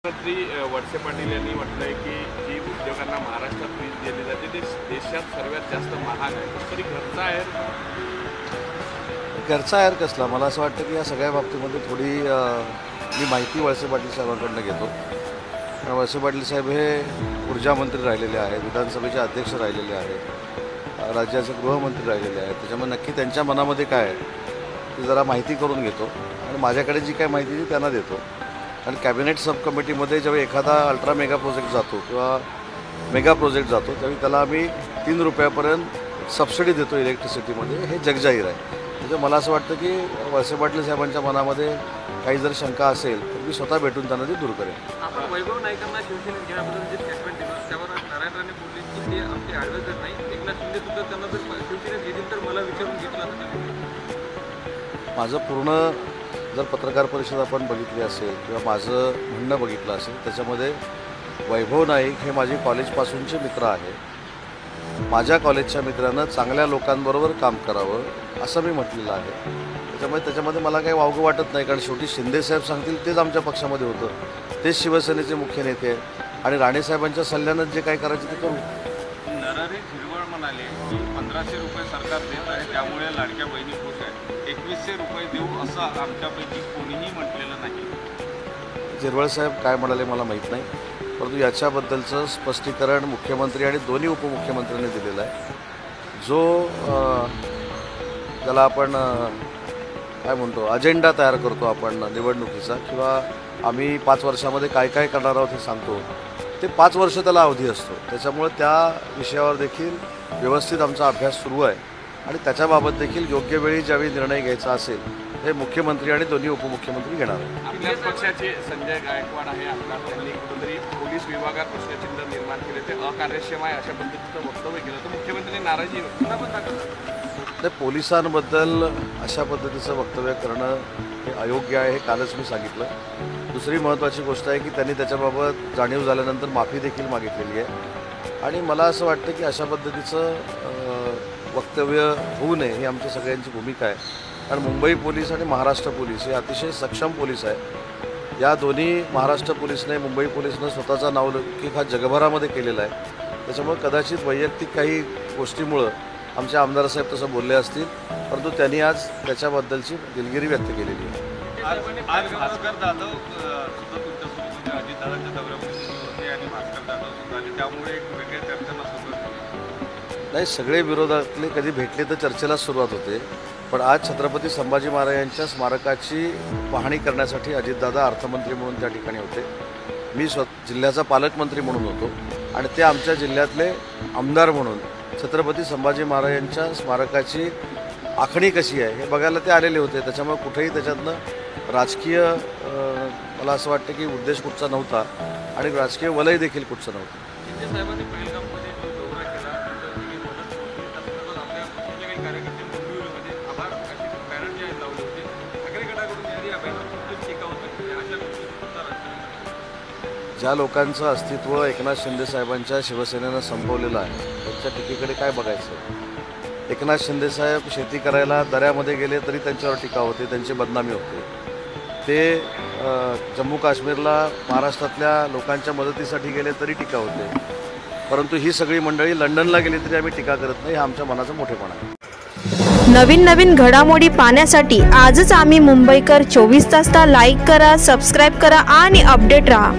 मंत्री वळसे पाटील यांनी म्हटलंय की जी उद्योगांना महाराष्ट्रात वीज दिली जाते ते देशात सर्वात जास्त महाग आहे, तरी घरचा आहेर कसला? मला असं वाटतं की या सगळ्या बाबतीमध्ये थोडी मी माहिती वळसे पाटील साहेबांकडून घेतो. वळसे पाटील साहेब हे ऊर्जा मंत्री राहिलेले आहेत, विधानसभेचे अध्यक्ष राहिलेले आहेत, राज्याचे गृहमंत्री राहिलेले आहेत. त्याच्यामुळे नक्की त्यांच्या मनामध्ये काय आहे ती जरा माहिती करून घेतो आणि माझ्याकडे जी काय माहिती ती त्यांना देतो. आणि कॅबिनेट सब कमिटीमध्ये जेव्हा एखादा अल्ट्रा मेगा प्रोजेक्ट जातो किंवा मेगा प्रोजेक्ट जातो त्यावेळी त्याला आम्ही 3 रुपयापर्यंत सबसिडी देतो इलेक्ट्रिसिटीमध्ये. हे जगजाहीर आहे. म्हणजे मला असं वाटतं की वळसे पाटील साहेबांच्या मनामध्ये काही जर शंका असेल तर मी स्वतः भेटून त्यांना ती दूर करेन. आपण वैभव नाईकांना शिवसेनेत घेण्याबद्दल जे स्टेटमेंट दिलं त्यावर नारायण राणे बोलले की ते आमचे ॲडव्हायझर नाही, एकनाथ शिंदे सुद्धा त्यांना जर शिवसेनेत घेतील तर मला विचारून घेतलं असं. माझं पूर्ण जर पत्रकार परिषद आपण बघितली असेल किंवा माझं म्हणणं बघितलं असेल त्याच्यामध्ये वैभव नाईक हे माझे कॉलेजपासूनचे मित्र आहे. माझ्या कॉलेजच्या मित्रानं चांगल्या लोकांबरोबर काम करावं असं मी म्हटलेलं आहे. त्याच्यामध्ये मला काही वावगं वाटत नाही, कारण शेवटी शिंदेसाहेब सांगतील तेच आमच्या पक्षामध्ये होतं, तेच शिवसेनेचे मुख्य नेते आहेत आणि राणेसाहेबांच्या सल्ल्यानं जे काय करायचं ते करू. नरहरी झिरवळ म्हणाले की 1500 रुपये सरकार देत आहे त्यामुळे लाडक्या बहिणी खुश आहेत, 2100 रुपये देऊ असं आमच्यापैकी कोणीही म्हटलेलं नाही. झिरवळ साहेब काय म्हणाले मला माहीत नाही, परंतु याच्याबद्दलचं स्पष्टीकरण मुख्यमंत्री आणि दोन्ही उपमुख्यमंत्र्यांनी दिलेलं आहे. जो त्याला आपण काय म्हणतो अजेंडा तयार करतो आपण निवडणुकीचा किंवा आम्ही 5 वर्षामध्ये काय काय करणार आहोत हे सांगतो, ते 5 वर्ष त्याला अवधी असतो. त्याच्यामुळे त्या विषयावर देखील व्यवस्थित आमचा अभ्यास सुरू आहे आणि त्याच्याबाबत देखील योग्य वेळी ज्यावेळी निर्णय घ्यायचा असेल हे मुख्यमंत्री आणि दोन्ही उपमुख्यमंत्री घेणार आहेत. आपल्याच पक्षाचे संजय गायकवाड आहे आपला, त्यांनी कुठेतरी पोलीस विभागात प्रश्नचिन्ह निर्माण केले, ते अकार्यक्षम आहे अशा पद्धतीचं वक्तव्य केलं तर मुख्यमंत्र्यांनी नाराजी पुन्हा पण दाखवलं. नाही, पोलिसांबद्दल अशा पद्धतीचं वक्तव्य करणं हे अयोग्य आहे, हे कालच मी सांगितलं. दुसरी महत्त्वाची गोष्ट आहे की त्यांनी त्याच्याबाबत जाणीव झाल्यानंतर माफी देखील मागितलेली आहे आणि मला असं वाटतं की अशा पद्धतीचं वक्तव्य होऊ नये ही आमच्या सगळ्यांची भूमिका आहे. कारण मुंबई पोलीस आणि महाराष्ट्र पोलीस हे अतिशय सक्षम पोलीस आहे. या दोन्ही महाराष्ट्र पोलीसने मुंबई पोलीसनं स्वतःचा नावलौकिक हा जगभरामध्ये केलेला आहे. त्याच्यामुळे कदाचित वैयक्तिक काही गोष्टीमुळं आमचे आमदार साहेब तसं बोलले असतील, परंतु त्यांनी आज त्याच्याबद्दलची दिलगिरी व्यक्त केलेली आहे. आज भास्कर जाधव सुद्धा तुमच्यासोबत अजितदादांच्या दौऱ्यामध्ये होते आणि भास्कर जाधव सुद्धा आले, त्यामुळे एक वेगळ्या चर्चेला सुरुवात झाली. नाही, सगळे विरोधातले कधी भेटले तर चर्चेला सुरुवात होते, पण आज छत्रपती संभाजी महाराजांच्या स्मारकाची पाहणी करण्यासाठी अजितदादा अर्थमंत्री म्हणून त्या ठिकाणी होते. मी जिल्ह्याचा पालकमंत्री म्हणून होतो आणि ते आमच्या जिल्ह्यातले आमदार म्हणून छत्रपती संभाजी महाराजांच्या स्मारकाची आखणी कशी आहे हे बघायला ते आलेले होते. त्याच्यामुळे कुठेही त्याच्यातनं राजकीय मला असं वाटतं की उद्देश कुठचा नव्हता आणि राजकीय वलय देखील कुठचं नव्हतं. शिंदे साहेबांनी पहिलगाममध्ये जो दौरा केला आपल्या काही कार्यकर्ते मुंबईमध्ये आभार अशी बॅनर जे लावले होते, ठाकरे गटाकडून या बॅनरची टीका होती. ज्या लोकांचं अस्तित्व एकनाथ शिंदे साहेबांच्या शिवसेनेनं संपवलेलं आहे त्यांच्या टीकेकडे काय बघायचं. एकनाथ शिंदेसाहेब शेती करायला दऱ्यामध्ये गेले तरी त्यांच्यावर टीका होते, त्यांची बदनामी होते. ते जम्मू काश्मीरला महाराष्ट्रातल्या लोकांच्या मदतीसाठी गेले तरी टीका होते, परंतु ही सगळी मंडळी लंडनला गेली तरी आम्ही टीका करत नाही. हा आमच्या मनाचा मोठेपणा आहे. नवीन नवीन घडामोडी पाहण्यासाठी आजच आम्ही मुंबईकर 24 तासला लाईक करा, सबस्क्राईब करा आणि अपडेट रहा.